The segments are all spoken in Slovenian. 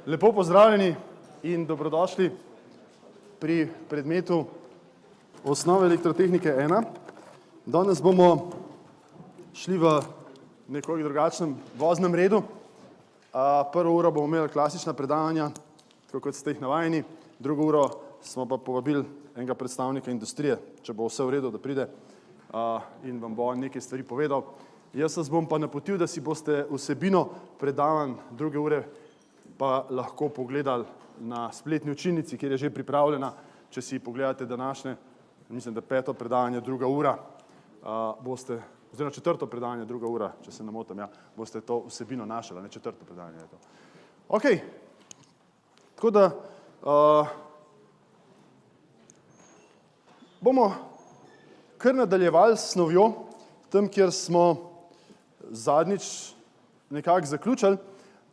Lepo pozdravljeni in dobrodošli pri predmetu Osnove elektrotehnike 1. Danes bomo šli v nekoliko drugačnem voznem redu. Prvo uro bomo imeli klasična predavanja, tako kot ste jih navajeni. Drugo uro smo pa povabili enega predstavnika industrije, če bo vse v redu, da pride in vam bo nekaj stvari povedal. Jaz vas bom pa napotil, da si boste vsebino predavanj druge ure pa lahko pogledali na spletni učilnici, kjer je že pripravljena. Če si pogledate današnje, mislim, da 5. predavanje, druga ura, boste, oziroma 4. predavanje, druga ura, če se ne motim, ja, boste to vsebino našli, ne 4. predavanje je to. Ok, tako da bomo kar nadaljevali s snovjo, tam, kjer smo zadnjič nekako zaključili.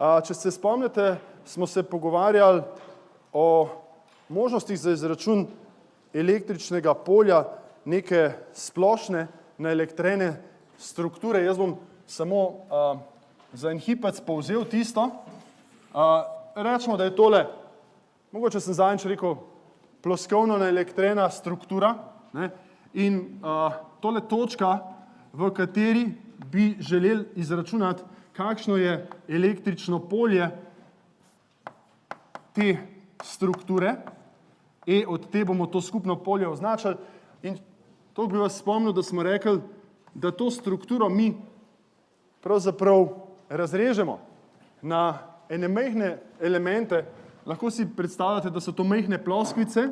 Če se spomnite, smo se pogovarjali o možnostih za izračun električnega polja neke splošne naelektrene strukture. Jaz bom samo za en hipec povzel tisto. Rečemo, da je tole, mogoče sem zadnjič rekel, ploskovno naelektrena struktura, ne? In tole točka, v kateri bi želeli izračunati, kakšno je električno polje te strukture. Od te bomo to skupno polje označili. In to bi vas spomnil, da smo rekli, da to strukturo mi pravzaprav razrežemo na ene majhne elemente. Lahko si predstavljate, da so to majhne ploskvice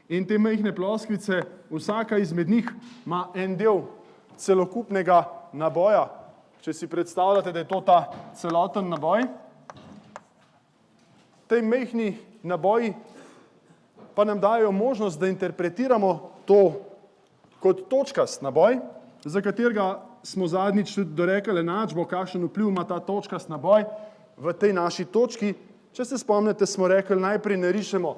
in te majhne ploskvice, vsaka izmed njih ima en del celokupnega naboja. Če si predstavljate, da je to ta celoten naboj, tej majhni naboji pa nam dajo možnost, da interpretiramo to kot točkast naboj, za katerega smo zadnjič tudi dorekali enačbo, kakšen vpliv ima ta točkast naboj v tej naši točki. Če se spomnite, smo rekli, najprej narišemo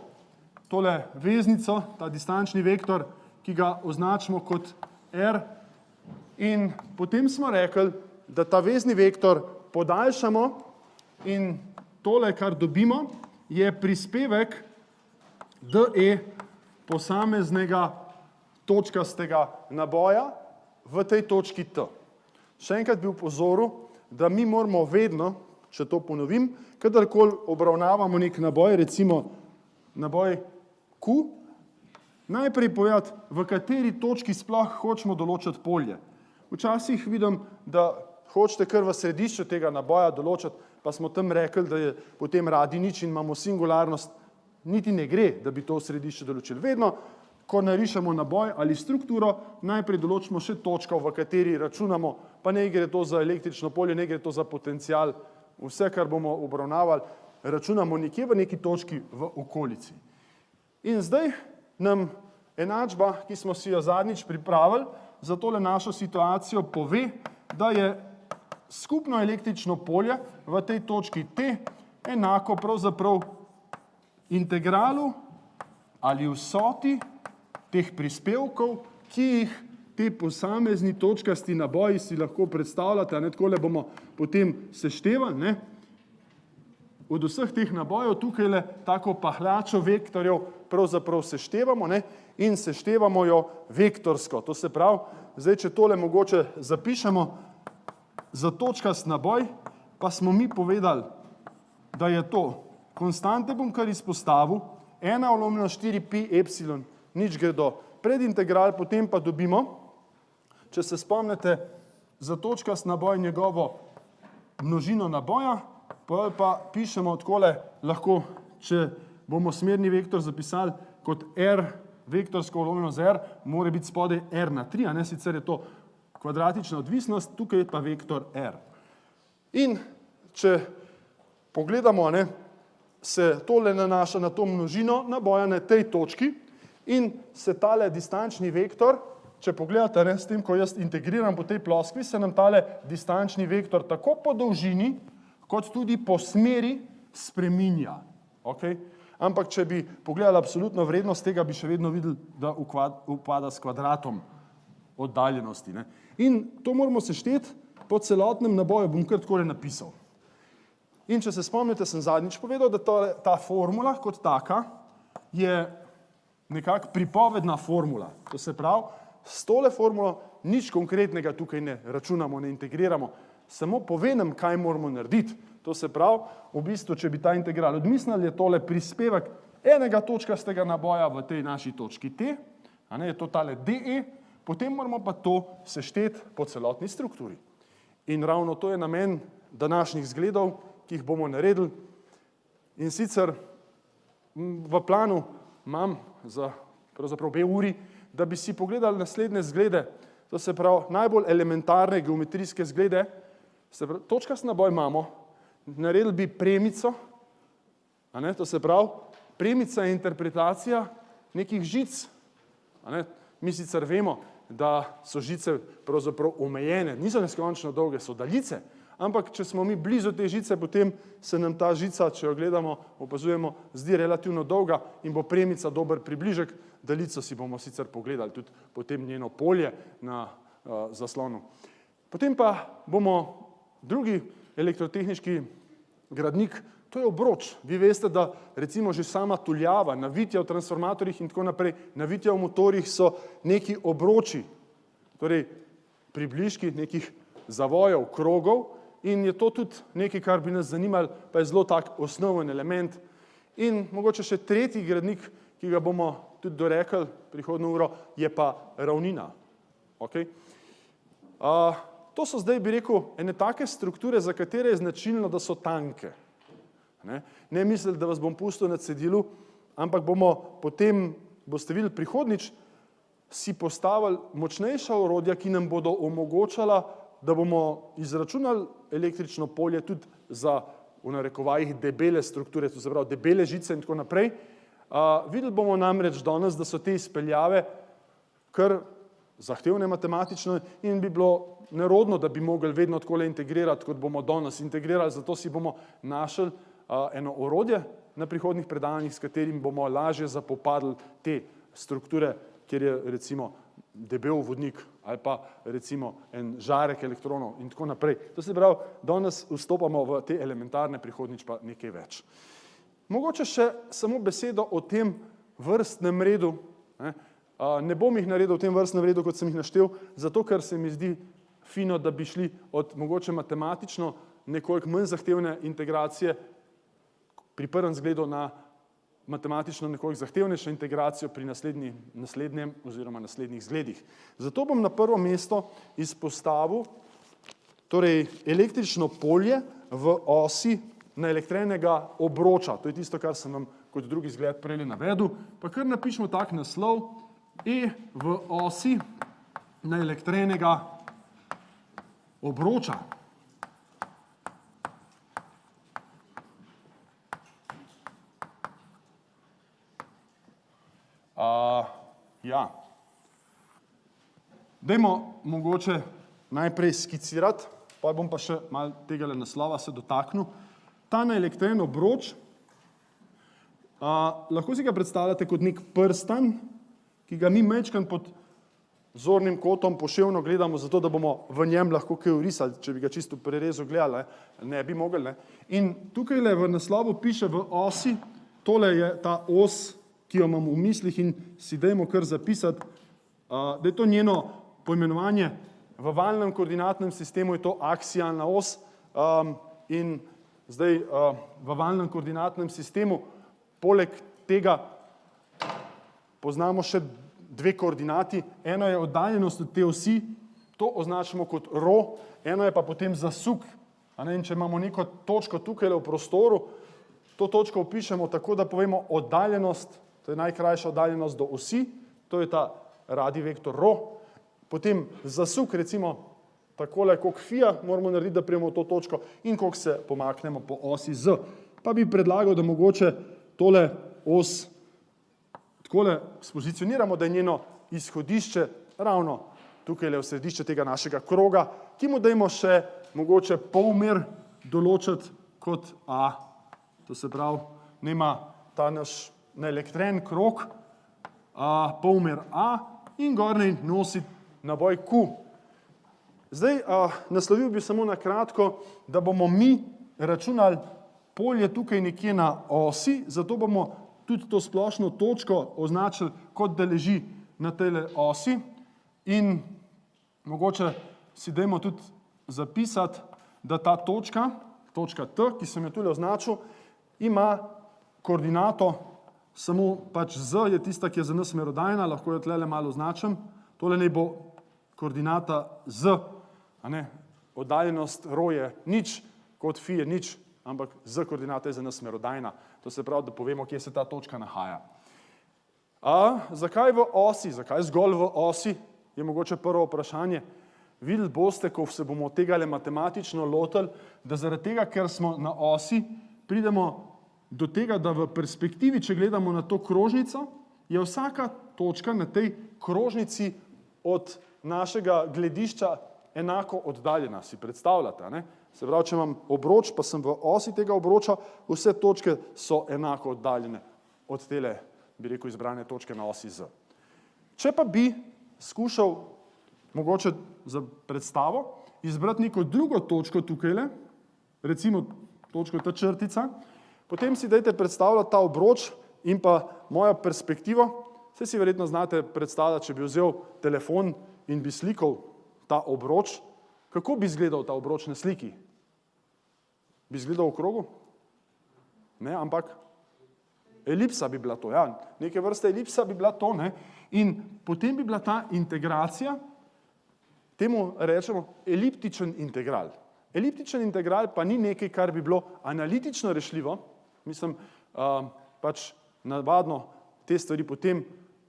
tole veznico, ta distančni vektor, ki ga označimo kot R, in potem smo rekli, da ta vezni vektor podaljšamo in tole, kar dobimo, je prispevek dE posameznega točkastega naboja v tej točki T. Še enkrat bi upozoril, da mi moramo vedno, če to ponovim, kadarkoli obravnavamo nek naboj, recimo naboj Q, najprej povedati, v kateri točki sploh hočemo določiti polje. Včasih vidim, da hočete kar v središču tega naboja določiti, pa smo tam rekli, da je potem radi nič in imamo singularnost, niti ne gre, da bi to v središču določili. Vedno, ko narišemo naboj ali strukturo, najprej določimo še točko, v kateri računamo, pa ne gre to za električno polje, ne gre to za potencial, vse, kar bomo obravnavali, računamo nekje v neki točki v okolici. In zdaj nam enačba, ki smo si jo zadnjič pripravili, za tole našo situacijo pove, da je skupno električno polje v tej točki T enako pravzaprav integralu ali vsoti teh prispevkov, ki jih te posamezni točkasti naboji si lahko predstavljate, ne, takole bomo potem seštevali, ne. Od vseh teh nabojev tukajle tako pahljačo vektorjev pravzaprav seštevamo, ne, in seštevamo jo vektorsko. To se pravi, zdaj, če tole mogoče zapišemo, za točkast naboj pa smo mi povedali, da je to, konstante bom kar izpostavil, 1/4pi epsilon, nič gredo pred integral, potem pa dobimo, če se spomnite, za točkast naboj njegovo množino naboja, pa pišemo takole, lahko, če bomo smerni vektor zapisali kot R, vektorsko lomljeno z R, mora biti spodaj R na 3, a ne, sicer je to kvadratična odvisnost, tukaj pa vektor R. In če pogledamo, ne, se tole nanaša na to množino naboja na tej točki in se tale distančni vektor, če pogledate, ne, s tem, ko jaz integriram po tej ploskvi, se nam tale distančni vektor tako po dolžini, kot tudi po smeri spreminja. Okay? Ampak, če bi pogledali absolutno vrednost tega, bi še vedno videli, da upada s kvadratom oddaljenosti. Ne? In to moramo sešteti po celotnem naboju, bom kar takole napisal. In če se spomnite, sem zadnjič povedal, da ta formula kot taka je nekako pripovedna formula. To se pravi, s tole formulo nič konkretnega tukaj ne računamo, ne integriramo, samo povem, kaj moramo narediti. To se pravi, v bistvu, če bi ta integral odmislili, je tole prispevek enega točkastega naboja v tej naši točki T, je to tale DE, potem moramo pa to sešteti po celotni strukturi. In ravno to je namen današnjih zgledov, ki jih bomo naredili. In sicer v planu imam za pravzaprav 2 uri, da bi si pogledali naslednje zglede, to se pravi najbolj elementarne geometrijske zglede. Točkast naboj imamo, naredili bi premico, to se pravi, premica je interpretacija nekih žic. Mi sicer vemo, da so žice pravzaprav omejene, niso neskončno dolge, so daljice, ampak če smo mi blizu te žice, potem se nam ta žica, če jo gledamo, opazujemo, zdi relativno dolga in bo premica dober približek, daljico si bomo sicer pogledali, tudi potem njeno polje na zaslonu. Potem pa bomo drugi elektrotehniški gradnik, to je obroč. Vi veste, da recimo že sama tuljava, navitja v transformatorjih in tako naprej, navitja v motorjih so neki obroči, torej približki nekih zavojev, krogov, in je to tudi nekaj, kar bi nas zanimalo, pa je zelo tak osnoven element. In mogoče še tretji gradnik, ki ga bomo tudi dorekli prihodnjo uro, je pa ravnina. To so zdaj, bi rekel, ene take strukture, za katere je značilno, da so tanke. Ne misliti, da vas bom pustil na cedilu, ampak bomo potem, boste videli prihodnič, si postavili močnejša orodja, ki nam bodo omogočala, da bomo izračunali električno polje tudi za, v narekovajih, debele strukture, to se pravi debele žice in tako naprej. Videli bomo namreč danes, da so te izpeljave kar zahtevne matematično in bi bilo nerodno, da bi mogli vedno takole integrirati, kot bomo danes integrirali, zato si bomo našli eno orodje na prihodnjih predavanjih, s katerim bomo lažje zapopadli te strukture, kjer je recimo debel vodnik ali pa recimo en žarek elektronov in tako naprej. To se pravi, danes vstopamo v te elementarne, prihodnjič pa nekaj več. Mogoče še samo besedo o tem vrstnem redu. Ne bom jih naredil v tem vrstnem redu, kot sem jih naštel, zato ker se mi zdi fino, da bi šli od mogoče matematično nekoliko manj zahtevne integracije pri prvem zgledu na matematično nekoliko zahtevnejšo integracijo pri naslednjem oziroma naslednjih zgledih. Zato bom na prvo mesto izpostavil torej električno polje v osi naelektrenega obroča. To je tisto, kar sem vam kot drugi zgled prej navedel. Pa kar napišemo tak naslov E v osi naelektrenega obroča. Dajmo mogoče najprej skicirati, pa bom pa še malo tega naslova se dotaknil. Ta naelektren obroč, lahko si ga predstavljate kot nek prstan, ki ga mi majčkeno pod zornim kotom poševno gledamo, zato da bomo v njem lahko kaj vrisali, če bi ga čisto prerezo gledali, ne bi mogli. In tukaj v naslovu piše v osi, tole je ta os, ki jo imam v mislih in si dajmo kar zapisati, da je to njeno poimenovanje. V valnem koordinatnem sistemu je to aksialna os in zdaj v valnem koordinatnem sistemu poleg tega poznamo še 2 koordinati. Eno je oddaljenost od te osi, to označimo kot ρ, eno je pa potem zasuk. In če imamo neko točko tukaj v prostoru, to točko opišemo tako, da povemo oddaljenost, to je najkrajša oddaljenost do osi, to je ta radij vektor ρ, potem zasuk, recimo takole, koliko φ moramo narediti, da prijemo to točko in koliko se pomaknemo po osi z. Pa bi predlagal, da mogoče tole os takole spozicioniramo, da je njeno izhodišče ravno tukaj v središče tega našega kroga, ki mu dajmo še mogoče polmer določiti kot A. To se pravi, nema ta naš naelektren krog, polmer A in gornji nosi naboj Q. Zdaj naslovil bi samo na kratko, da bomo mi računali polje tukaj nekje na osi, zato bomo tudi to splošno točko označili, kot da leži na tej osi in mogoče si dajmo tudi zapisati, da ta točka T, ki sem jo tule označil, ima koordinato samo pač Z je tista, ki je za nas merodajna, lahko jo tlele malo označim. Tole naj bo koordinata Z, a ne, oddaljenost rho je nič, kot fi je nič, ampak Z koordinata je za nas merodajna. To se pravi, da povemo, kje se ta točka nahaja. Zakaj v osi, zakaj zgolj v osi, je mogoče prvo vprašanje. Videli boste, ko se bomo tegale matematično lotili, da zaradi tega, ker smo na osi, pridemo do tega, da v perspektivi, če gledamo na to krožnico, je vsaka točka na tej krožnici od našega gledišča enako oddaljena, si predstavljate, ne? Se pravi, če imam obroč, pa sem v osi tega obroča, vse točke so enako oddaljene od tele, bi rekel, izbrane točke na osi Z. Če pa bi skušal, mogoče za predstavo, izbrati neko drugo točko tukajle, recimo točko ta črtica, potem si dajte predstavljati ta obroč in pa mojo perspektivo. Saj si verjetno znate predstavljati, če bi vzel telefon in bi slikal ta obroč, kako bi izgledal ta obroč na sliki? Bi izgledal v krogu? Ne, ampak elipsa bi bila to, ja. Neke vrste elipsa bi bila to, ne. In potem bi bila ta integracija, temu rečemo eliptičen integral. Eliptičen integral pa ni nekaj, kar bi bilo analitično rešljivo, mislim, pač navadno te stvari potem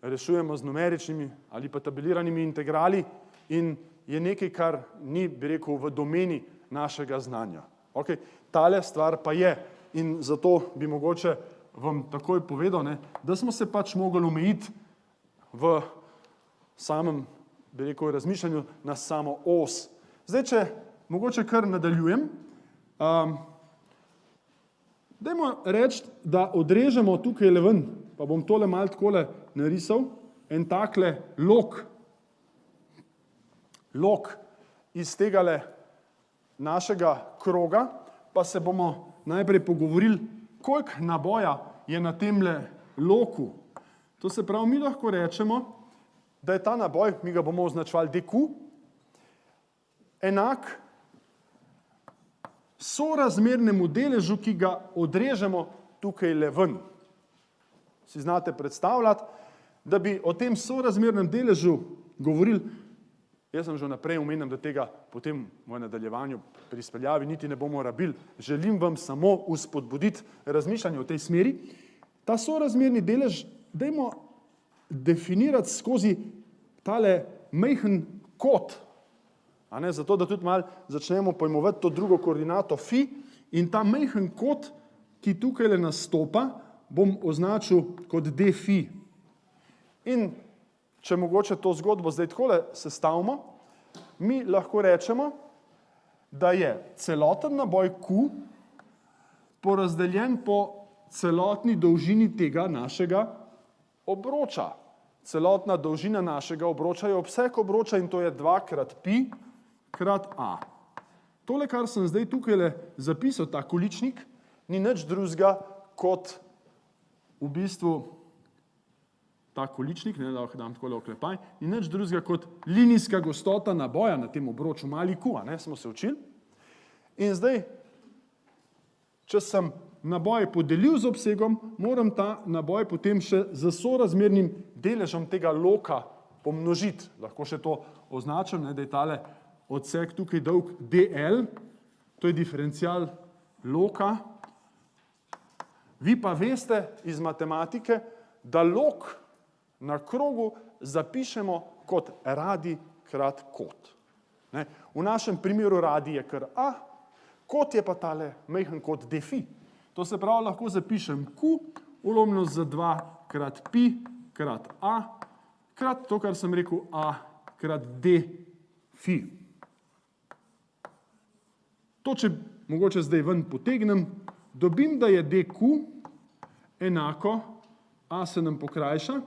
rešujemo z numeričnimi ali pa tabeliranimi integrali in je nekaj, kar ni, bi rekel, v domeni našega znanja. Okay. Tale stvar pa je in zato bi mogoče vam takoj povedal, ne, da smo se pač mogli omejiti v samem, bi rekel, razmišljanju na samo os. Zdaj, če mogoče kar nadaljujem, dajmo reči, da odrežemo tukaj ven, pa bom tole malo takole narisal, en takle lok iz tegale našega kroga, pa se bomo najprej pogovorili, koliko naboja je na temle loku. To se pravi, mi lahko rečemo, da je ta naboj, mi ga bomo označevali dq, enak sorazmernemu deležu, ki ga odrežemo tukaj ven. Si znate predstavljati, da bi o tem sorazmernem deležu govorili, jaz sem že naprej omenil, da tega potem v nadaljevanju pri izpeljavi niti ne bomo rabili. Želim vam samo vzpodbuditi razmišljanje v tej smeri. Ta sorazmerni delež dajmo definirati skozi tale majhen kot, a ne, zato da tudi malo začnemo pojmovati to drugo koordinato fi in ta majhen kot, ki tukaj nastopa, bom označil kot d fi. In če mogoče to zgodbo zdaj takole sestavimo, mi lahko rečemo, da je celoten naboj Q porazdeljen po celotni dolžini tega našega obroča. Celotna dolžina našega obroča je obseg obroča in to je 2 krat pi krat a. Tole, kar sem zdaj tukaj zapisal, ta količnik, ni nič drugega kot v bistvu ta količnik, ne, lahko dam takole oklepaj, ni nič drugega kot linijska gostota naboja na tem obroču, mali Q, ne, smo se učili. In zdaj, če sem naboj podelil z obsegom, moram ta naboj potem še z sorazmernim deležem tega loka pomnožiti. Lahko še to označim, ne, da je tale odsek tukaj dolg dl, to je diferencial loka. Vi pa veste iz matematike, da lok na krogu zapišemo kot radij krat kot. Ne? V našem primeru radij je kar a, kot je pa tale majhen kot d fi. To se pravi, lahko zapišem q ulomljeno z 2 krat pi krat a krat to, kar sem rekel, a krat d fi. To, če mogoče zdaj ven potegnem, dobim, da je dq enako, a se nam pokrajša,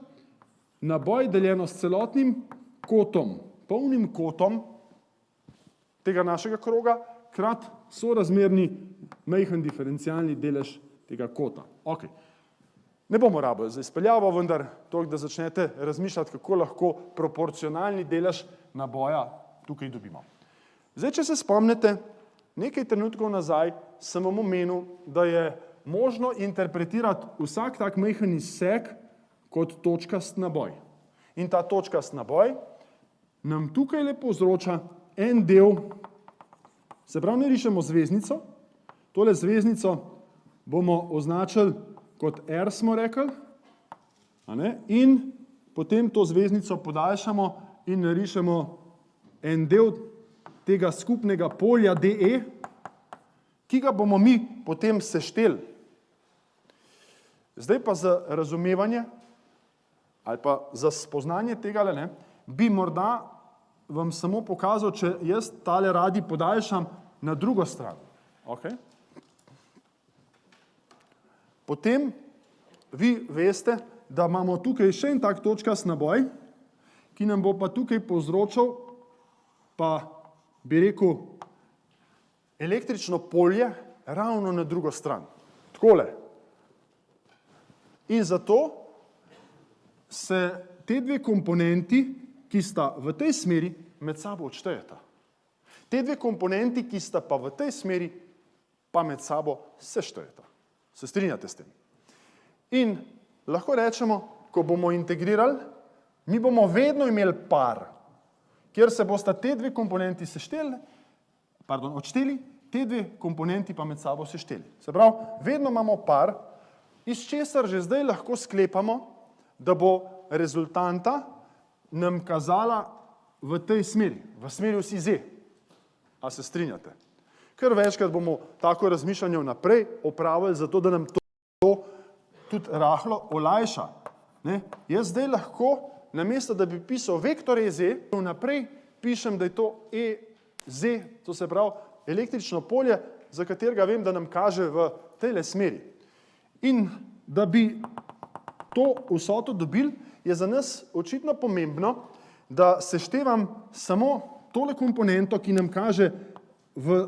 naboj deljeno s celotnim kotom, polnim kotom tega našega kroga, krat sorazmerni majhen diferencialni delež tega kota. Okay. Ne bomo rabili za izpeljavo, vendar toliko, da začnete razmišljati, kako lahko proporcionalni delež naboja tukaj dobimo. Zdaj, če se spomnite, nekaj trenutkov nazaj sem vam omenil, da je možno interpretirati vsak tak majhen izsek kot točkast naboj. In ta točkast naboj nam tukaj le povzroča en del, se pravi, ne rišemo zveznico, tole zveznico bomo označili kot R, smo rekli, in potem to zveznico podaljšamo in narišemo en del tega skupnega polja DE, ki ga bomo mi potem sešteli. Zdaj pa za razumevanje ali pa za spoznanje tega, bi morda vam samo pokazal, če jaz tale radi podaljšam na drugo stran. Okay? Potem vi veste, da imamo tukaj še en tak točkast naboj, ki nam bo pa tukaj povzročal, pa bi rekel, električno polje ravno na drugo stran. Takole. In zato se te dve komponenti, ki sta v tej smeri, med sabo odštejeta. Te dve komponenti, ki sta pa v tej smeri, pa med sabo seštejeta. Se strinjate s tem? In lahko rečemo, ko bomo integrirali, mi bomo vedno imeli par, kjer se bosta te dve komponenti odšteli, te dve komponenti pa med sabo sešteli. Se pravi, vedno imamo par, iz česar že zdaj lahko sklepamo, da bo rezultanta nam kazala v tej smeri, v smeri vsi Z. A se strinjate? Ker večkrat bomo tako razmišljanje vnaprej opravili, zato da nam to tudi rahlo olajša. Jaz zdaj lahko, namesto da bi pisal vektor EZ, vnaprej pišem, da je to EZ, to se pravi električno polje, za katerega vem, da nam kaže v tejle smeri. In da bi to vsoto dobili, je za nas očitno pomembno, da seštevam samo tole komponento, ki nam kaže v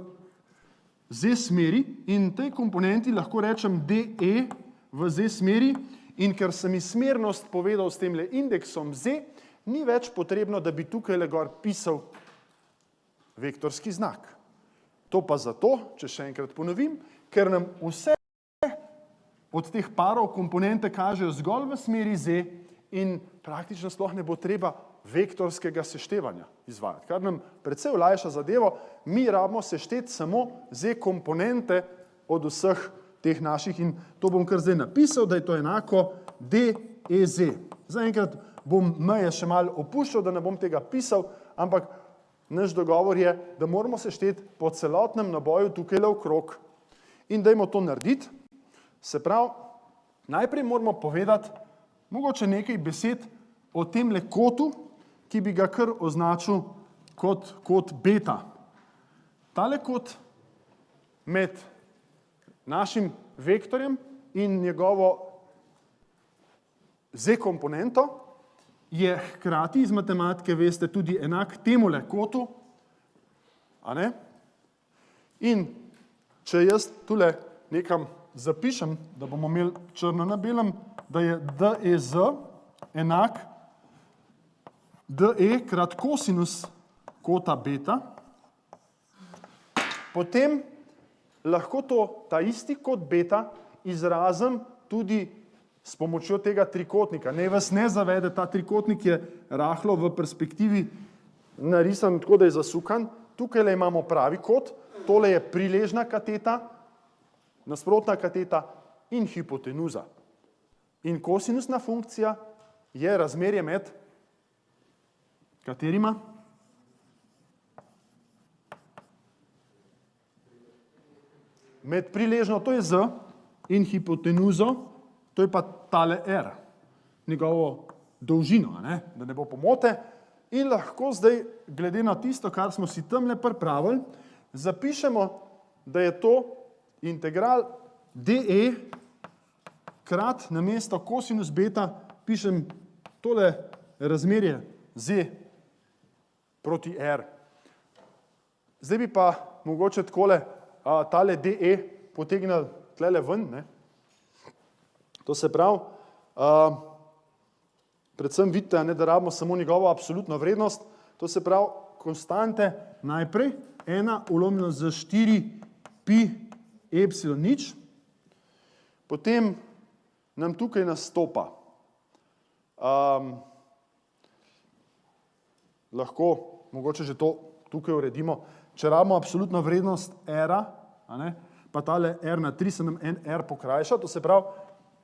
Z smeri, in tej komponenti lahko rečem DE v Z smeri, in ker sem smernost povedal s temle indeksom Z, ni več potrebno, da bi tukaj le gor pisal vektorski znak. To pa zato, če še enkrat ponovim, ker nam vse od teh parov komponente kažejo zgolj v smeri Z in praktično sploh ne bo treba vektorskega seštevanja izvajati, kar nam precej olajša zadevo. Mi rabimo sešteti samo Z komponente od vseh teh naših in to bom kar zdaj napisal, da je to enako DEZ. Zaenkrat bom meje še malo opuščal, da ne bom tega pisal, ampak naš dogovor je, da moramo sešteti po celotnem naboju tukaj le okrog. In dajmo to narediti. Se pravi, najprej moramo povedati mogoče nekaj besed o temle kotu, ki bi ga kar označil kot kot beta. Tale kot med našim vektorjem in njegovo Z komponento je hkrati iz matematike, veste, tudi enak temule kotu, a ne? In če jaz tule nekam zapišem, da bomo imeli črno na belem, da je DEZ enak DE krat kosinus kota beta, potem lahko ta isti kot beta izrazim tudi s pomočjo tega trikotnika. Naj vas ne zavede, ta trikotnik je rahlo v perspektivi narisan tako, da je zasukan. Tukaj le imamo pravi kot, tole je priležna kateta, nasprotna kateta in hipotenuza. In kosinusna funkcija je razmerje med katerima? Med priležno, to je Z, in hipotenuzo, to je pa tale R, njegovo dolžino, da ne bo pomote. In lahko zdaj, glede na tisto, kar smo si tamle pripravili, zapišemo, da je to integral DE krat namesto kosinus beta, pišem tole razmerje Z proti R. Zdaj bi pa mogoče takole tale DE potegnili tlele ven. Ne? To se pravi, predvsem vidite, ne, da rabimo samo njegovo absolutno vrednost, to se pravi konstante najprej, 1 ulomljeno z 4 pi epsilon nič, potem nam tukaj nastopa. Lahko, mogoče že to tukaj uredimo, če rabimo absolutno vrednost R-a, pa tale R na 3 se nam en R pokrajša, to se pravi,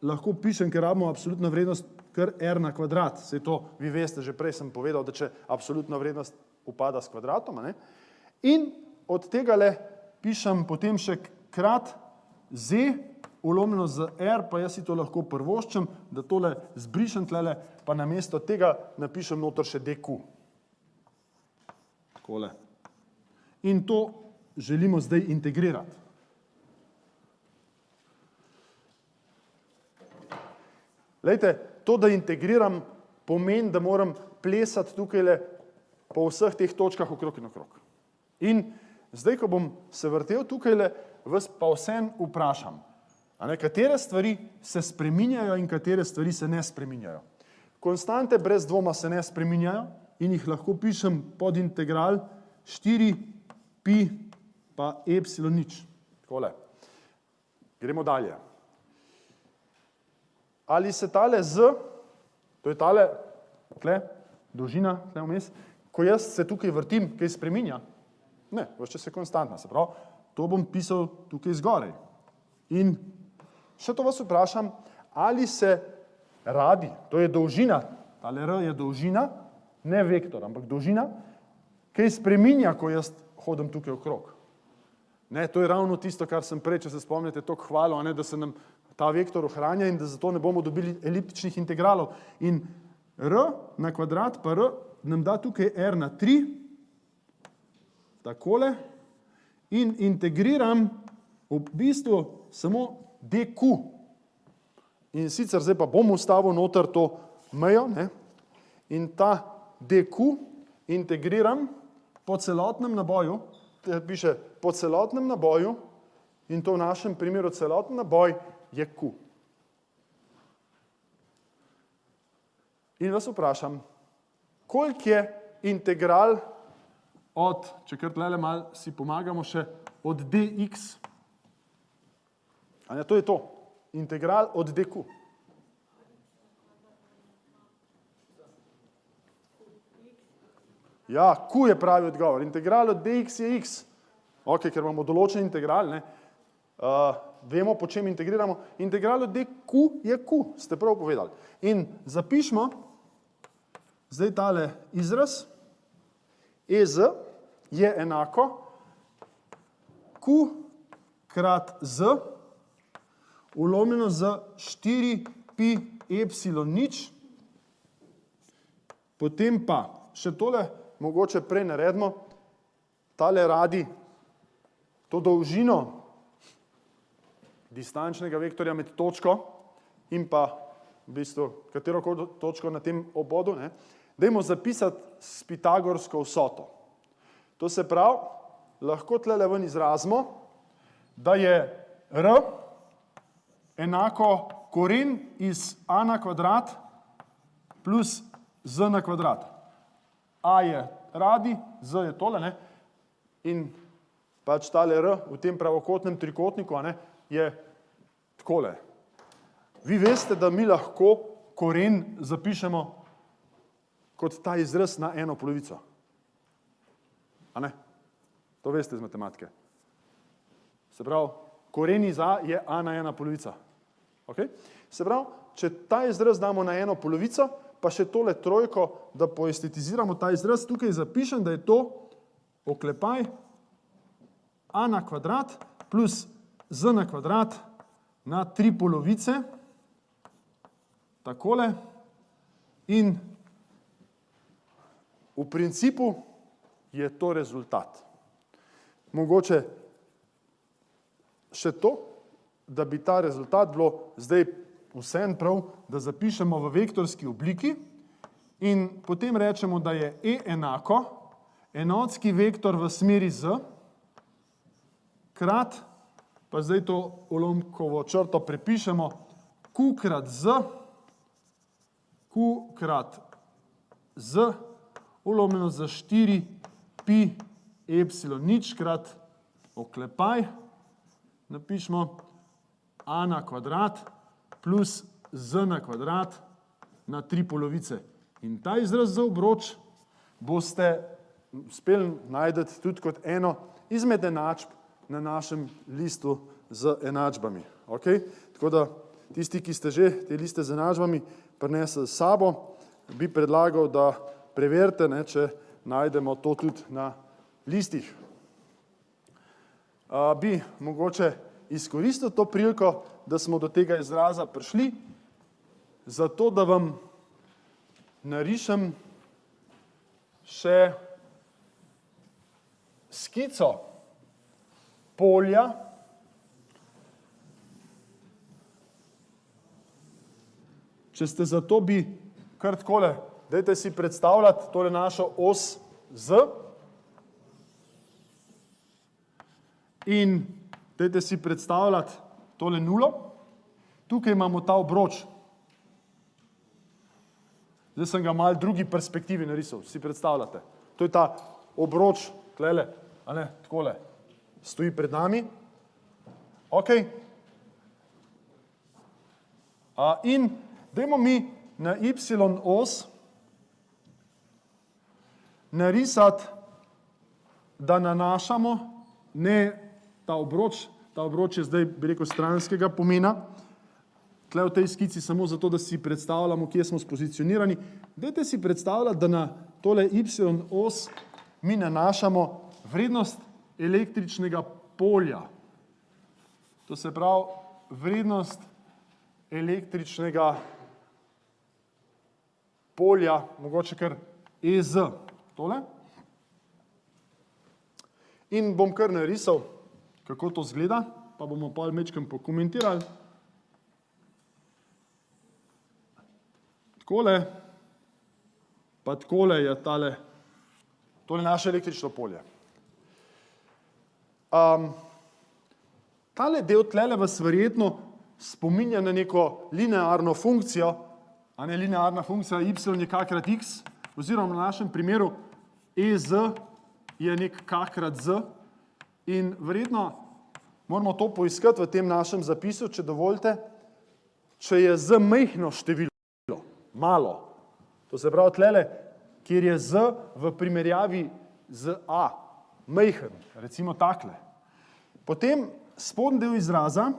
lahko pišem, ker rabimo absolutno vrednost kar R na kvadrat. Saj to, vi veste, že prej sem povedal, da če absolutna vrednost upada s kvadratom, in od tega le pišem potem še krat Z ulomljeno z R, pa jaz si to lahko prvoščem, da tole zbrišem tlele, pa namesto tega napišem noter še DQ. Takole. In to želimo zdaj integrirati. Glejte, to, da integriram, pomeni, da moram plesati tukaj po vseh teh točkah okrog in okrog. In zdaj, ko bom se vrtel tukaj, vas pa vsem vprašam, katere stvari se spreminjajo in katere stvari se ne spreminjajo. Konstante brez dvoma se ne spreminjajo in jih lahko pišem pod integral 4 pi pa epsilon nič. Takole. Gremo dalje. Ali se tale z, to je tale, tle, dolžina, tle vmes, ko jaz se tukaj vrtim, kaj spreminja? Ne, ves čas je konstantna, se pravi, to bom pisal tukaj zgorej. In še to vas vprašam, ali se radi, to je dolžina, tale R je dolžina, ne vektor, ampak dolžina, kaj spreminja, ko jaz hodim tukaj okrog. Ne, to je ravno tisto, kar sem prej, če se spomnite, toliko hvalil, da se nam ta vektor ohranja in da zato ne bomo dobili eliptičnih integralov. In R na kvadrat pa R nam da tukaj R na 3, takole, in integriram v bistvu samo DQ. In sicer zdaj pa bom ustavil noter to mejo, in ta DQ integriram po celotnem naboju, piše po celotnem naboju, in to v našem primeru celoten naboj je Q. In vas vprašam, koliko je integral od, če kar tlele malo si pomagamo še, od dx. To je to, integral od dq. Ja, Q je pravi odgovor, integral od dx je x. Ok, ker imamo določen integral, vemo, po čem integriramo. Integral od dq je Q, ste prav povedali. In zapišmo zdaj tale izraz, EZ je enako Q krat Z ulomljeno z 4 pi epsilon nič, potem pa še tole mogoče prej naredimo, tale radi to dolžino distančnega vektorja med točko in pa v bistvu katero točko na tem obodu, dajmo zapisati s pitagorsko vsoto. To se pravi, lahko tlele ven izrazimo, da je R enako koren iz A na kvadrat plus Z na kvadrat. A je radi, Z je tole, in pač tale R v tem pravokotnem trikotniku je takole. Vi veste, da mi lahko koren zapišemo kot ta izraz na eno polovico. A ne? To veste iz matematike. Se pravi, koren iz A je A na ena polovica. Okay? Se pravi, če ta izraz damo na eno polovico, pa še tole trojko, da poestetiziramo ta izraz, tukaj zapišem, da je to oklepaj A na kvadrat plus Z na kvadrat na 3 polovice, takole, in v principu je to rezultat. Mogoče še to, da bi ta rezultat bilo zdaj vsem prav, da zapišemo v vektorski obliki in potem rečemo, da je E enako enotski vektor v smeri Z krat, pa zdaj to ulomkovo črto prepišemo, Q krat Z ulomljeno za 4 pi epsilon nič krat oklepaj, napišemo a na kvadrat plus z na kvadrat na 3 polovice. In ta izraz za obroč boste uspeli najdeti tudi kot eno izmed enačb na našem listu z enačbami. Okay? Tako da tisti, ki ste že te liste z enačbami prinesli s sabo, bi predlagal, da preverite, ne, če najdemo to tudi na listih. Bi mogoče izkoristil to priliko, da smo do tega izraza prišli, zato da vam narišem še skico polja, če ste za to bi kar takole, dajte si predstavljati tole našo os Z in dajte si predstavljati tole nulo. Tukaj imamo ta obroč. Zdaj sem ga malo v drugi perspektivi narisal, si predstavljate. To je ta obroč, tlele, a ne, takole, stoji pred nami. Ok. In dajmo mi na y os narisati, da nanašamo, ne ta obroč je zdaj, bi rekel, stranskega pomena, tle v tej skici samo zato, da si predstavljamo, kje smo spozicionirani. Dajte si predstavljati, da na tole y os mi nanašamo vrednost električnega polja. To se pravi, vrednost električnega polja, mogoče kar EZ, tole. In bom kar narisal, kako to zgleda, pa bomo pa mečkam pokomentirali. Takole, pa takole je tole naše električno polje. Tale del tlele vas verjetno spominja na neko linearno funkcijo, a ne linearna funkcija y je k krat x, oziroma v našem primeru EZ je nek k krat z in verjetno moramo to poiskati v tem našem zapisu, če dovolite, če je z majhno število, malo. To se pravi tlele, kjer je z v primerjavi z a, majhen, recimo takle. Potem spodnji del izraza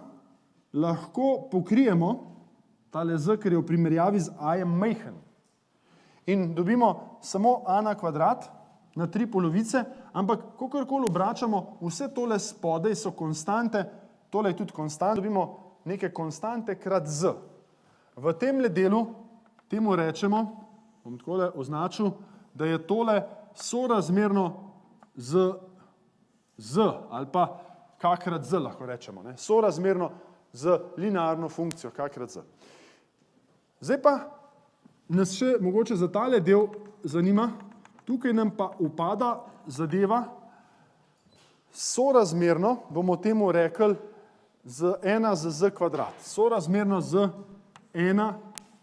lahko pokrijemo tale z, ker je v primerjavi z a je majhen. In dobimo samo a na kvadrat na 3 polovice, ampak kakorkoli obračamo, vse tole spodaj so konstante, tole je tudi konstant, dobimo neke konstante krat z. V temle delu temu rečemo, bom takole označil, da je tole sorazmerno z ali pa k krat z lahko rečemo, ne? Sorazmerno z linearno funkcijo k krat z. Zdaj pa nas še mogoče za tale del zanima, tukaj nam pa upada zadeva sorazmerno, bomo temu rekli, z 1 z z kvadrat. Sorazmerno z 1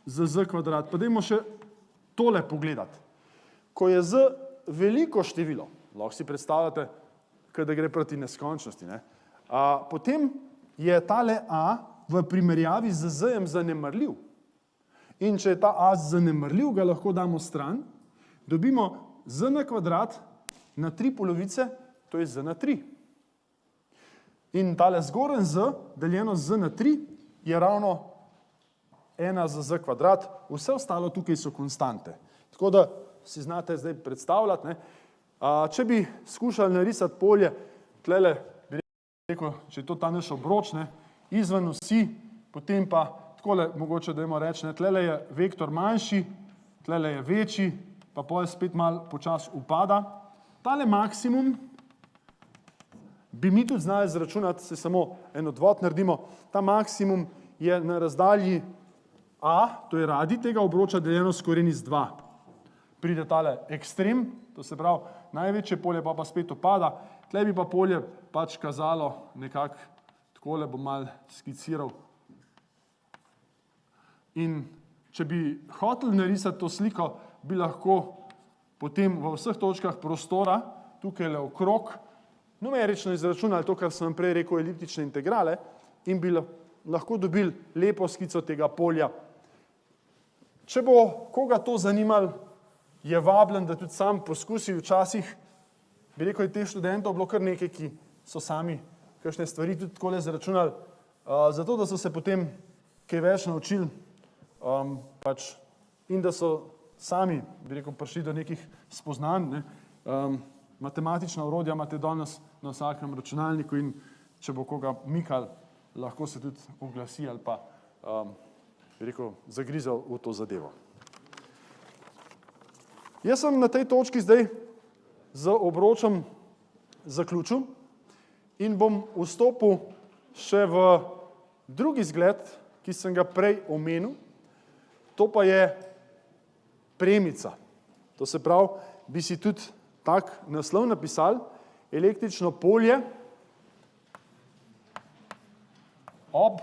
z z kvadrat. Pa dajmo še tole pogledati. Ko je z veliko število, lahko si predstavljate, da gre proti neskončnosti, ne? Potem je tale a v primerjavi z z-jem zanemarljiv. In če je ta a zanemarljiv, ga lahko damo stran, dobimo z na kvadrat na 3 polovice, to je z na 3. In tale zgoren z, deljeno z na 3, je ravno 1 z z kvadrat, vse ostalo tukaj so konstante. Tako da si znate zdaj predstavljati, ne? Če bi skušali narisati polje, tlele bi rekel, če je to ta naš obroč, ne? Izven vsi, potem pa takole mogoče dajmo reči, ne? Tlele je vektor manjši, tlele je večji, pa potem spet malo počas upada. Tale maksimum bi mi tudi znali izračunati, se samo en odvod naredimo, ta maksimum je na razdalji a, to je radij tega obroča, deljeno s koreni z 2. Pride tale ekstrem, to se pravi največje polje pa spet upada, tle bi pa polje pač kazalo nekako, takole bom malo skiciral. In če bi hoteli narisati to sliko, bi lahko potem v vseh točkah prostora, tukaj le okrog, numerično izračunali to, kar sem vam prej rekel, eliptične integrale, in bi lahko dobili lepo skico tega polja. Če bo koga to zanimalo, je vabljen, da tudi sam poskusi včasih, bi rekel, teh študentov bilo kar nekaj, ki so sami kakšne stvari tudi takole zračunali, zato da so se potem kaj več naučili in da so sami, bi rekel, prišli do nekih spoznanj. Matematična orodja imate danes na vsakem računalniku in če bo koga mikal, lahko se tudi oglasi ali pa, bi rekel, zagrizel v to zadevo. Jaz sem na tej točki zdaj z obročem zaključil in bom vstopil še v drugi zgled, ki sem ga prej omenil, to pa je premica. To se pravi, bi si tudi tak naslov napisali, električno polje ob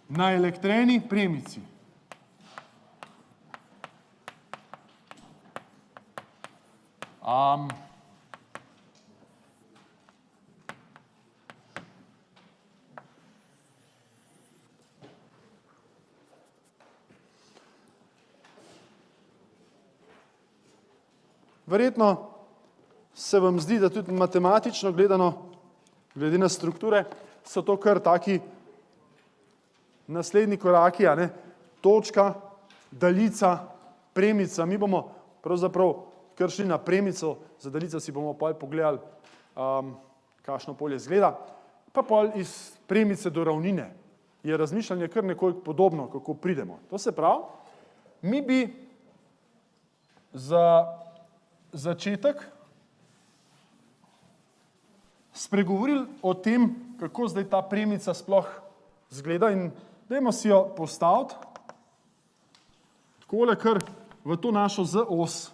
naelektreni premici. Verjetno se vam zdi, da tudi matematično gledano, glede na strukture, so to kar taki naslednji koraki, a ne? Točka, daljica, premica. Mi bomo pravzaprav kar šli na premico, za daljico si bomo pol pogledali, kakšno polje izgleda, pa pol iz premice do ravnine je razmišljanje kar nekoliko podobno, kako pridemo. To se pravi, mi bi za začetek spregovorili o tem, kako zdaj ta premica sploh izgleda in dajmo si jo postaviti takole kar v to našo z-os.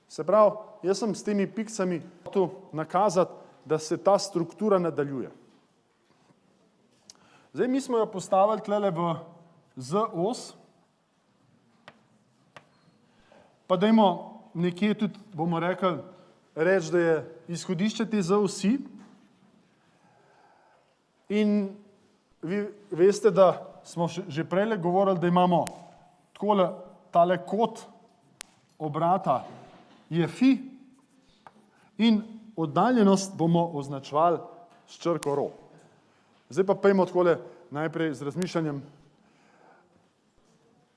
Se pravi, jaz sem s temi piksami tu nakazati, da se ta struktura nadaljuje. Zdaj mi smo jo postavili tlele v z-os, pa dajmo nekje tudi, bomo rekli, reči, da je izhodišče te z-osi. In vi veste, da smo že prej govorili, da imamo takole, tale kot obrata je fi in oddaljenost bomo označevali s črko rho. Zdaj pa pojmo takole najprej z razmišljanjem.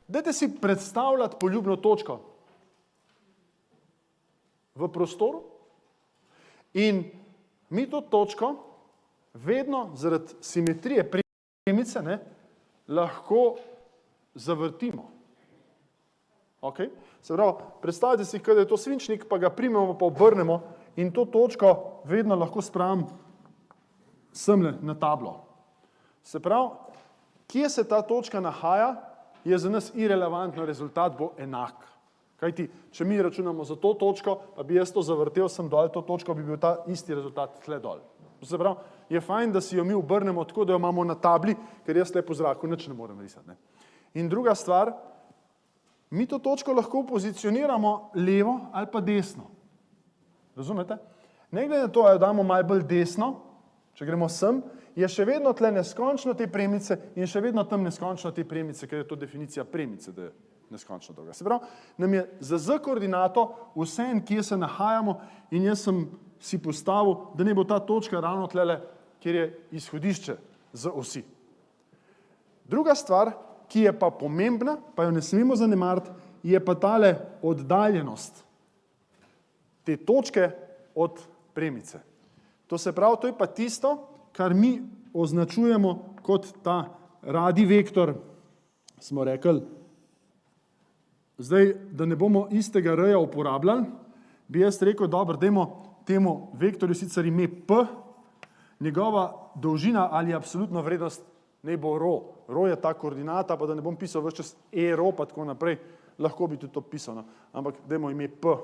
Dajte si predstavljati poljubno točko v prostoru in mi to točko vedno zaradi simetrije premice lahko zavrtimo. Okay? Se pravi, predstavljate si, da je to svinčnik, pa ga primemo, pa obrnemo in to točko vedno lahko spravim semle na tablo. Se pravi, kje se ta točka nahaja, je za nas irelevantno, rezultat bo enak. Kajti, če mi računamo za to točko, pa bi jaz to zavrtel sem dol, to točko bi bil ta isti rezultat tle dol. Se pravi, je fajn, da si jo mi obrnemo tako, da jo imamo na tabli, ker jaz tle po zraku nič ne morem risati. In druga stvar, mi to točko lahko pozicioniramo levo ali pa desno. Razumete? Ne glede na to, da jo damo malo bolj desno, če gremo sem, je še vedno tle neskončno te premice in še vedno tam neskončno te premice, ker je to definicija premice, da je neskončno dolga. Se pravi, nam je za z koordinato vseeno, kje se nahajamo in jaz sem si postavil, da ne bo ta točka ravno tlele, kjer je izhodišče z osi. Druga stvar, ki je pa pomembna, pa jo ne smemo zanemariti, je pa tale oddaljenost te točke od premice. To se pravi, to je pa tisto, kar mi označujemo kot ta radi vektor, smo rekli. Zdaj, da ne bomo istega r-ja uporabljali, bi jaz rekel, dobro, dajmo temu vektorju sicer ime p, njegova dolžina ali absolutna vrednost naj bo rho. Rho je ta koordinata, pa da ne bom pisal ves čas e-rho, pa tako naprej, lahko bi tudi to pisal. Ampak dajmo ime p,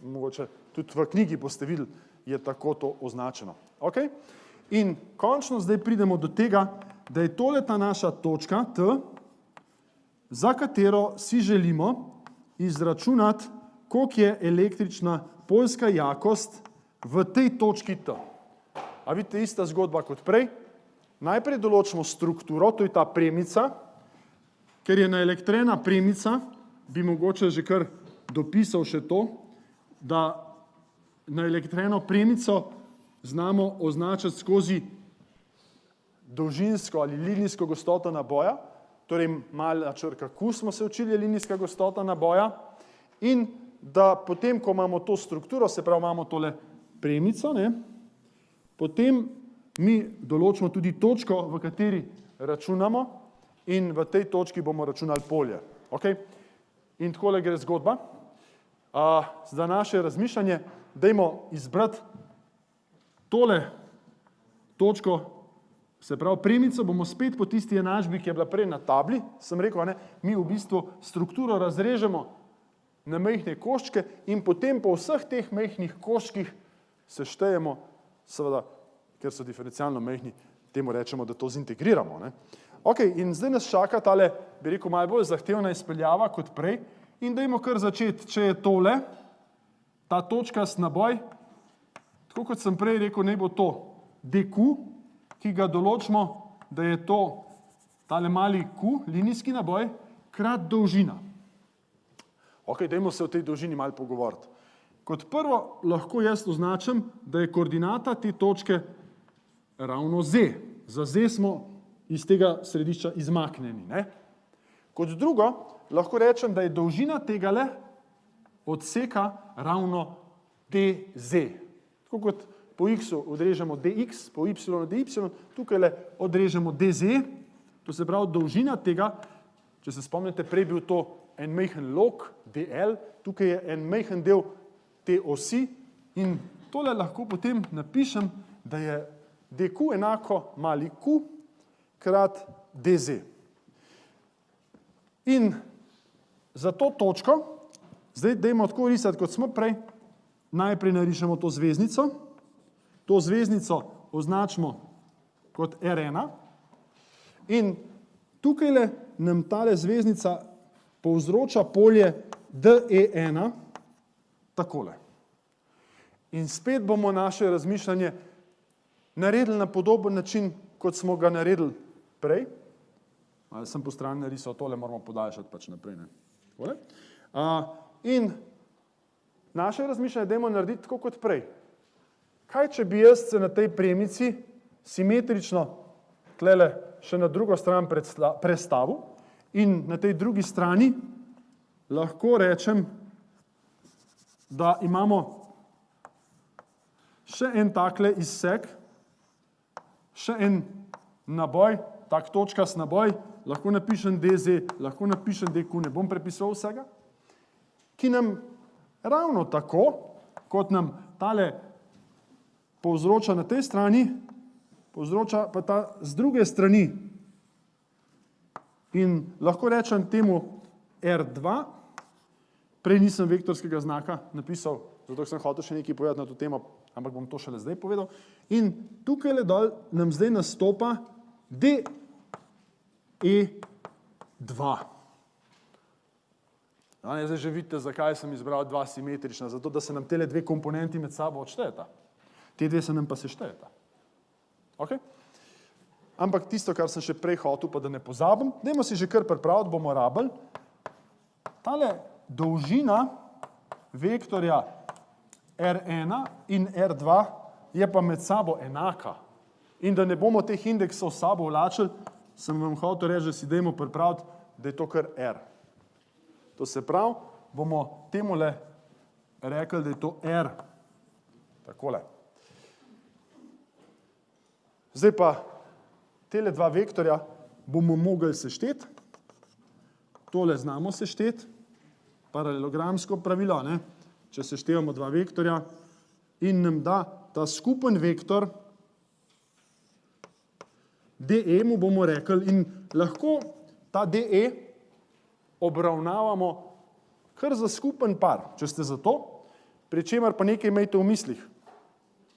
mogoče tudi v knjigi boste videli, je tako to označeno. Okay? In končno zdaj pridemo do tega, da je tole ta naša točka T, za katero si želimo izračunati, koliko je električna poljska jakost v tej točki T. A vidite, ista zgodba kot prej. Najprej določimo strukturo, to je ta premica, ker je naelektrena premica, bi mogoče že kar dopisal še to, da naelektreno premico znamo označiti skozi dolžinsko ali linijsko gostoto naboja, torej mala črka Q smo se učili, je linijska gostota naboja, in da potem, ko imamo to strukturo, se pravi, imamo tole premico, ne, potem mi določimo tudi točko, v kateri računamo, in v tej točki bomo računali polje. Okay? In takole gre zgodba. Za naše razmišljanje dajmo izbrati tole točko, se pravi premico, bomo spet po tisti enačbi, ki je bila prej na tabli, sem rekel, ne, mi v bistvu strukturo razrežemo na majhne koščke in potem po vseh teh majhnih koščkih seštejemo, seveda, ker so diferencialno majhni, temu rečemo, da to zintegriramo. Ne. Ok, in zdaj nas čaka tale, bi rekel, malo bolj zahtevna izpeljava kot prej in dajmo kar začeti, če je tole, ta točkast naboj, tako kot sem prej rekel, naj bo to dq, ki ga določimo, da je to tale mali q, linijski naboj, krat dolžina. Ok, dajmo se o tej dolžini malo pogovoriti. Kot prvo lahko jaz označim, da je koordinata te točke ravno z. Za z smo iz tega središča izmaknjeni. Ne? Kot drugo lahko rečem, da je dolžina tegale odseka ravno dz. Tako kot po x-u odrežemo dx, po y dy, tukaj le odrežemo dz, to se pravi dolžina tega, če se spomnite, prej bil to en majhen log dl, tukaj je en majhen del te osi in tole lahko potem napišem, da je dq enako mali q krat dz. In za to točko, zdaj dajmo tako risati, kot smo prej, najprej narišemo to zveznico, to zveznico označimo kot R1 in tukajle nam tale zveznica povzroča polje DE1 takole. In spet bomo naše razmišljanje naredili na podoben način, kot smo ga naredili prej. Ali sem po strani narisal, tole moramo podaljšati pač naprej. Ne? In naše razmišljanje dajmo narediti tako kot prej. Kaj, če bi jaz se na tej premici simetrično tlele še na drugo stran prestavil in na tej drugi strani lahko rečem, da imamo še en takle izsek, še en naboj, tak točkast naboj, lahko napišem dz, lahko napišem dq, ne bom prepisoval vsega, ki nam ravno tako, kot nam tale povzroča na tej strani, povzroča pa ta z druge strani. In lahko rečem temu R2, prej nisem vektorskega znaka napisal, zato sem hotel še nekaj povedati na to temo, ampak bom to šele zdaj povedal. In tukaj dol nam zdaj nastopa DE2. Zdaj že vidite, zakaj sem izbral dva simetrična, zato da se nam tele dve komponenti med sabo odštejeta. Te dve se nam pa seštejeta. Okay? Ampak tisto, kar sem še prej hotel, pa da ne pozabim, dajmo si že kar pripraviti, bomo rabili. Tale dolžina vektorja R1 in R2 je pa med sabo enaka. In da ne bomo teh indeksov s sabo vlačili, sem vam hotel reči, da si dajmo pripraviti, da je to kar R. To se pravi, bomo temule rekli, da je to R. Takole. Zdaj pa tele dva vektorja bomo mogli sešteti. Tole znamo sešteti. Paralelogramsko pravilo, ne? Če seštevamo dva vektorja in nam da ta skupen vektor DE, mu bomo rekli, in lahko ta DE obravnavamo kar za skupen par, če ste za to, pri čemer pa nekaj imejte v mislih.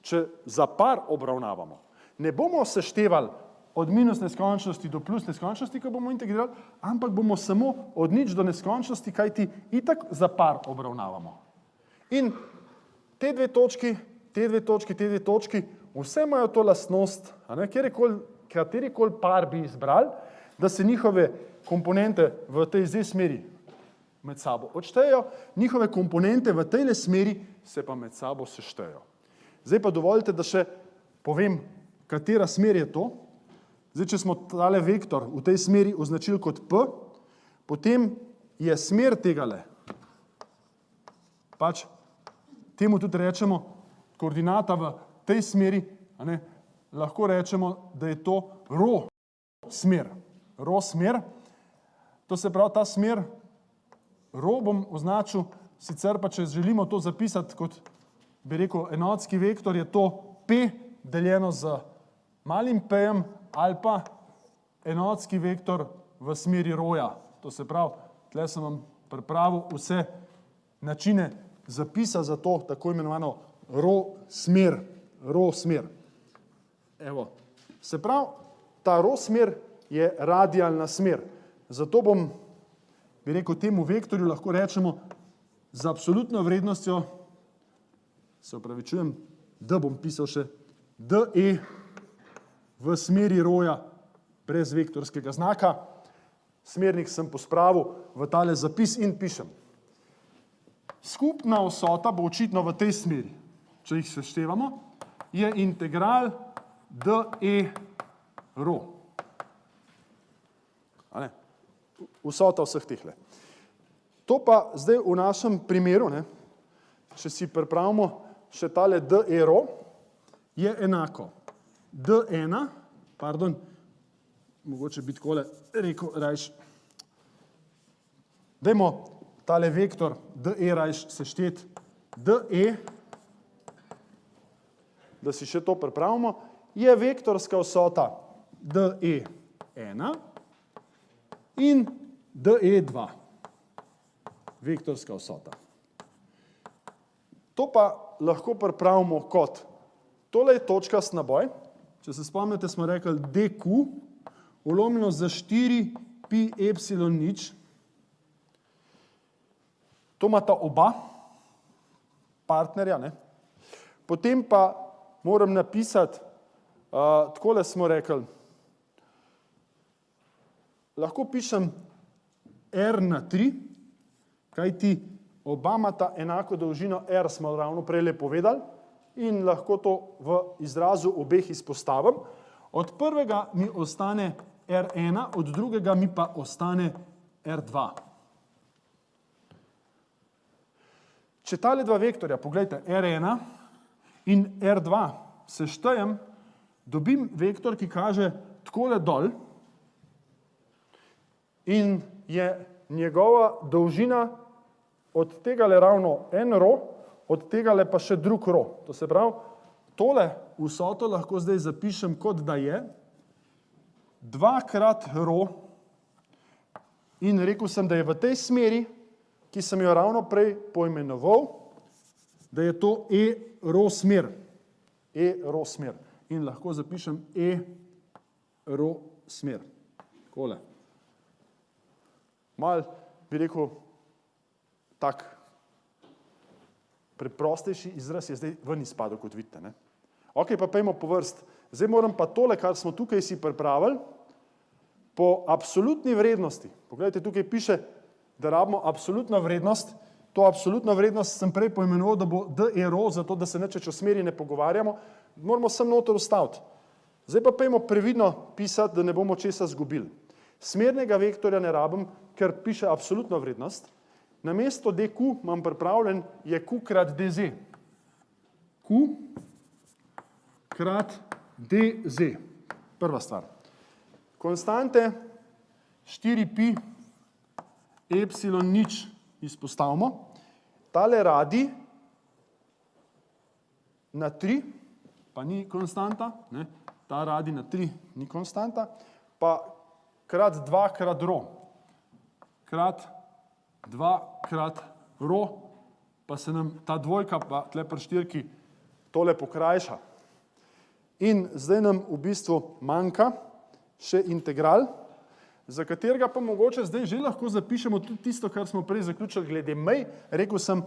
če za par obravnavamo, ne bomo seštevali od minus neskončnosti do plus neskončnosti, ko bomo integrirali, ampak bomo samo od nič do neskončnosti, kajti itak za par obravnavamo. In te dve točki, vse imajo to lastnost, katerikoli par bi izbrali, da se njihove komponente v tej zdaj smeri med sabo odštejejo, njihove komponente v tej smeri se pa med sabo seštejejo. Zdaj pa dovolite, da še povem, katera smer je to. Zdaj, če smo tale vektor v tej smeri označili kot P, potem je smer tegale, pač temu tudi rečemo koordinata v tej smeri, lahko rečemo, da je to rho smer. Rho smer, to se pravi ta smer, rho bom označil, sicer pa če želimo to zapisati kot, bi rekel, enotski vektor, je to P deljeno z malim p-jem ali pa enotski vektor v smeri rhoja. To se pravi, tle sem vam pripravil vse načine zapisa za to tako imenovano rho smer. Evo, se pravi, ta rho smer je radialna smer. Zato bom, bi rekel, temu vektorju lahko rečemo z absolutno vrednostjo, se opravičujem, da bom pisal še DE v smeri rhoja brez vektorskega znaka. Smernik sem pospravil v tale zapis in pišem. Skupna vsota bo očitno v tej smeri, če jih seštevamo, je integral DE rho. Vsota vseh tehle. To pa zdaj v našem primeru, če si pripravimo še tale DE rho, je enako D1, mogoče bi takole rekel rajš, dajmo tale vektor DE rajš sešteti DE, da si še to pripravimo, je vektorska vsota DE1 in DE2. Vektorska vsota. To pa lahko pripravimo kot, tole je točkast naboj, če se spomnite, smo rekli DQ, ulomljeno za 4 pi epsilon nič. To imata oba partnerja, Potem pa moram napisati, takole smo rekli, lahko pišem R na 3, kajti oba imata enako dolžino R, smo ravno prej povedali, in lahko to v izrazu obeh izpostavim. Od prvega mi ostane R1, od drugega mi pa ostane R2. Če tale dva vektorja, pogledajte, R1 in R2 seštejem, dobim vektor, ki kaže takole dol in je njegova dolžina od tegale ravno en rho, od tegale pa še drug rho. To se pravi, tole vsoto lahko zdaj zapišem, kot da je 2 krat rho in rekel sem, da je v tej smeri, ki sem jo ravno prej poimenoval, da je to E rho smer. E rho smer. In lahko zapišem E rho smer. Takole. Mal bi rekel, tak preprostejši izraz je zdaj ven izpadel, kot vidite. Ok, pa pojmo po vrst. Zdaj moram pa tole, kar smo tukaj si pripravili, po absolutni vrednosti. Poglejte, tukaj piše, da rabimo absolutno vrednost. To absolutno vrednost sem prej poimenoval, da bo DE rho, zato da se nič o smeri ne pogovarjamo. Moramo sem noter ustaviti. Zdaj pa pojmo previdno pisati, da ne bomo česa zgubili. Smernega vektorja ne rabim, ker piše absolutno vrednost. Namesto DQ imam pripravljen je Q krat DZ. Q krat DZ. Prva stvar. Konstante 4pi epsilon nič izpostavimo. Tale radi na 3, pa ni konstanta, ta radi na 3 ni konstanta, pa krat 2 krat rho. Krat 2 krat rho, pa se nam ta dvojka, pa tle pri štirki tole pokrajša. In zdaj nam v bistvu manjka še integral, za katerega pa mogoče zdaj že lahko zapišemo tudi tisto, kar smo prej zaključili glede mej. Rekel sem,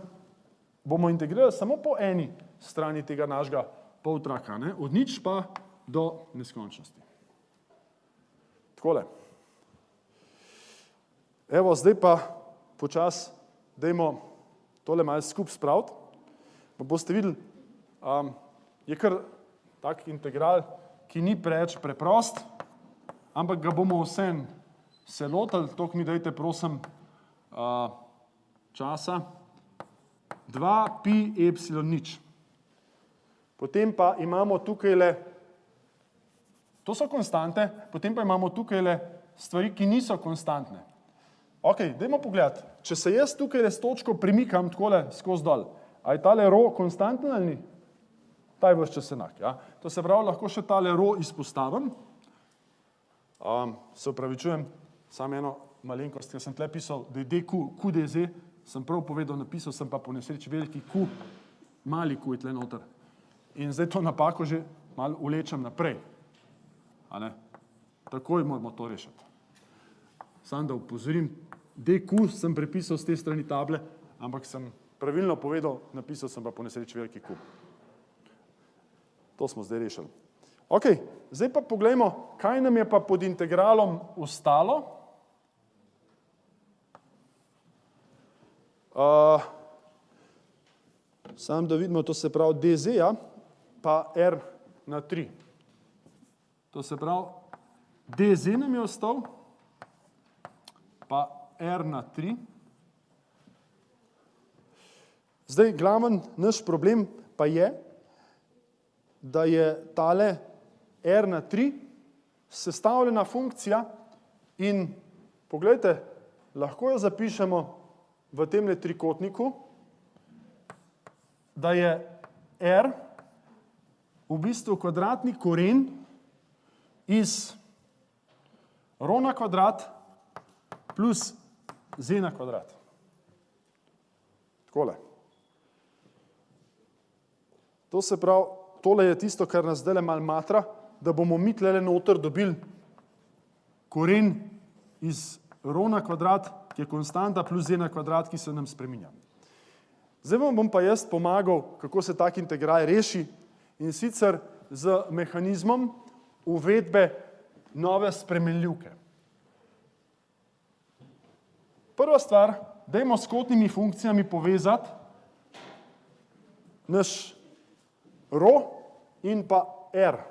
bomo integrirali samo po eni strani tega našega poltraka, ne? Od nič pa do neskončnosti. Takole. Evo, zdaj pa počas dajmo tole malo skupaj spraviti, pa boste videli, je kar tak integral, ki ni preveč preprost, ampak ga bomo vsem se lotili, toliko mi dajte, prosim, časa. 2pi epsilon nič. Potem pa imamo tukajle, to so konstante, potem pa imamo tukajle stvari, ki niso konstantne. Ok, dajmo pogledati, če se jaz tukajle s točko premikam takole skozi dol, a je tale rho konstanten ali ni? Ta je ves čas enak, ja. To se pravi, lahko še tale rho izpostavim. Se upravičujem, samo eno malenkost, ker sem tle pisal, da je dq, qdz, sem prav povedal, napisal sem pa po nesreči veliki q, mali q je tle noter. In zdaj to napako že malo vlečem naprej. A ne? Takoj moramo to rešiti. Samo da upozorim, dq sem prepisal z te strani table, ampak sem pravilno povedal, napisal sem pa po nesreči veliki q. To smo zdaj rešili. Ok, zdaj pa poglejmo, kaj nam je pa pod integralom ostalo. Samo da vidimo, to se pravi dz, ja, pa r na 3. To se pravi, dz nam je ostal, pa r na 3. Zdaj, glaven naš problem pa je, da je tale r na 3 sestavljena funkcija in poglejte, lahko jo zapišemo v temle trikotniku, da je r v bistvu kvadratni koren iz rho na kvadrat plus z na kvadrat. Takole. To se pravi, tole je tisto, kar nas zdajle malo matra, da bomo mi tlele noter dobili koren iz rho na kvadrat, ki je konstanta, plus z na kvadrat, ki se nam spreminja. Zdaj vam bom pa jaz pomagal, kako se tak integral reši, in sicer z mehanizmom uvedbe nove spremenljivke. Prva stvar, dajmo s kotnimi funkcijami povezati naš rho in pa r.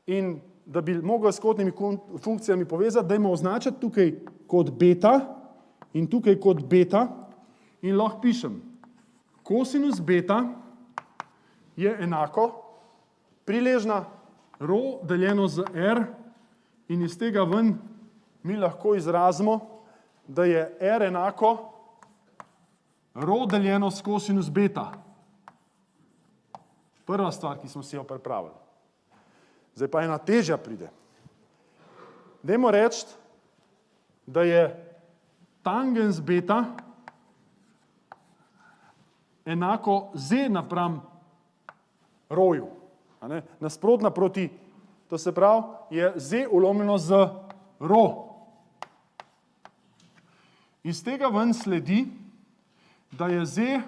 In da bi mogel s kotnimi funkcijami povezati, dajmo označiti tukaj kot beta in tukaj kot beta in lahko pišem. Kosinus beta je enako priležna rho deljeno z r in iz tega ven mi lahko izrazimo, da je r enako rho deljeno s kosinus beta. Prva stvar, ki smo si jo pripravili. Zdaj pa ena težja pride. Dajmo reči, da je tangens beta enako z napram rhoju. Nasprotna proti, to se pravi, je z ulomljeno z rho. Iz tega ven sledi, da je z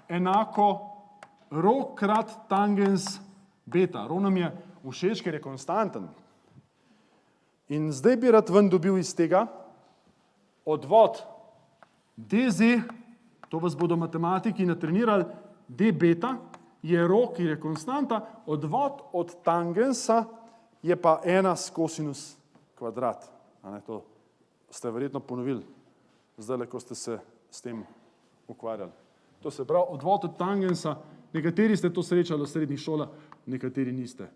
enako rho krat tangens beta. Rho nam je všeč, ker je konstanten. In zdaj bi rad ven dobil iz tega odvod dz, to vas bodo matematiki natrenirali, d beta je rho, ki je konstanta, odvod od tangensa je pa 1 s kosinus kvadrat. To ste verjetno ponovili, zdaj, ko ste se s tem ukvarjali. To se pravi, odvod od tangensa, nekateri ste to srečali v srednjih šolah, nekateri niste.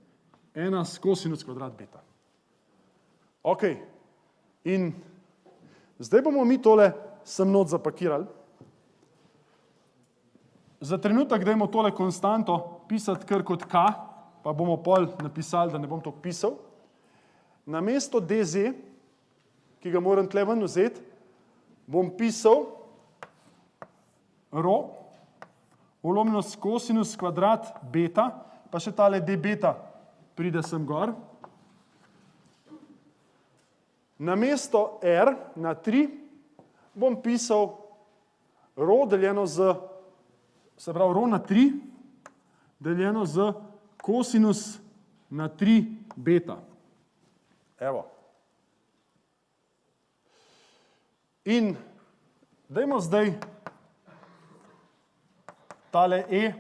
1 s kosinus kvadrat beta. Ok, in zdaj bomo mi tole sem not zapakirali. Za trenutek dajmo tole konstanto pisati kar kot k, pa bomo pol napisali, da ne bom to pisal. Namesto dz, ki ga moram tle ven vzeti, bom pisal rho ulomljeno s kosinus kvadrat beta, pa še tale d beta pride sem gor. Namesto r na 3 bom pisal rho deljeno z, se pravi rho na 3 deljeno z kosinus na 3 beta. Evo. In dajmo zdaj tale e,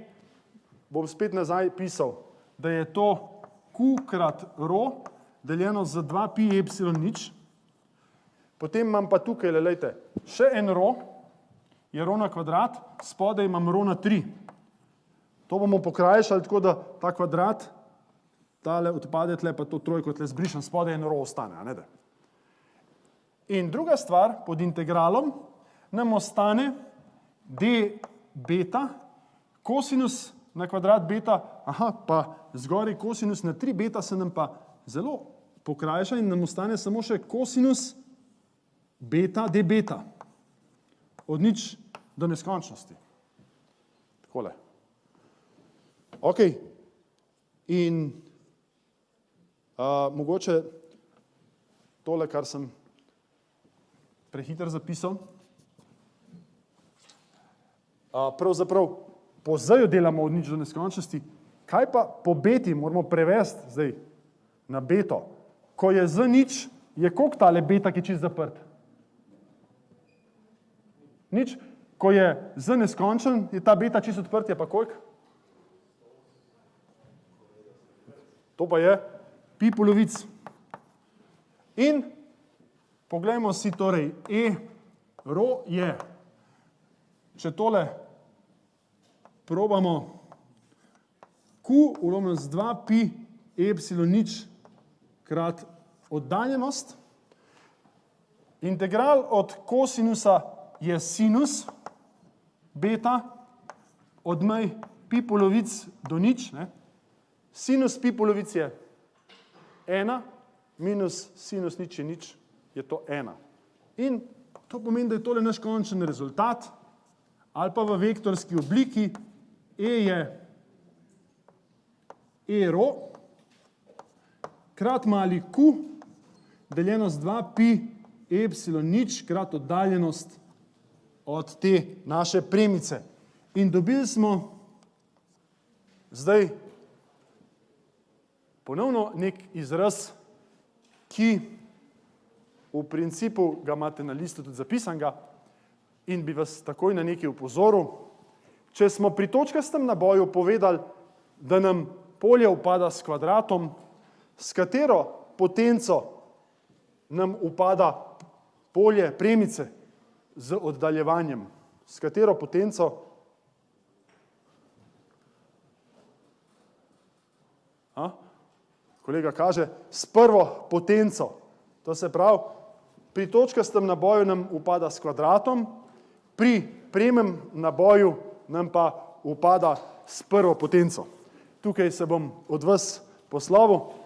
bom spet nazaj pisal, da je to q krat rho deljeno z 2pi epsilon nič. Potem imam pa tukaj, lejte, še en rho, je rho na kvadrat, spodaj imam rho na 3. To bomo pokrajšali tako, da ta kvadrat, tale odpade tle, pa to trojko tle zbrišem, spodaj en rho ostane, a ne da. In druga stvar, pod integralom nam ostane d beta, kosinus na kvadrat beta, pa zgori kosinus na 3 beta se nam pa zelo pokrajša in nam ostane samo še kosinus beta d beta. Od nič do neskončnosti. Takole. Ok. In mogoče tole, kar sem prehiter zapisal. Pravzaprav po z-ju delamo od nič do neskončnosti. Kaj pa po beti moramo prevesti zdaj na beto? Ko je z nič, je koliko tale beta, ki je čist zaprt? Nič. Ko je z neskončen, je ta beta čist odprt, je pa koliko? To pa je pi polovic. In poglejmo si torej, e rho je, če tole probamo q ulomljeno z 2pi epsilon nič krat oddaljenost. Integral od kosinusa je sinus beta, odmej pi polovic do nič. Ne? Sinus pi polovic je 1, minus sinus nič je nič, je to 1. In to pomeni, da je tole naš končen rezultat, ali pa v vektorski obliki e je e rho krat mali q deljeno z 2pi epsilon nič krat oddaljenost od te naše premice. In dobili smo zdaj ponovno nek izraz, ki v principu ga imate na listu tudi zapisanega in bi vas takoj na nekaj upozoril. Če smo pri točkastem naboju povedali, da nam polje upada s kvadratom, s katero potenco nam upada polje premice z oddaljevanjem? S katero potenco? Kolega kaže, s prvo potenco. To se pravi, pri točkastem naboju nam upada s kvadratom, pri premem naboju nam pa upada s prvo potenco. Tukaj se bom od vas poslovil.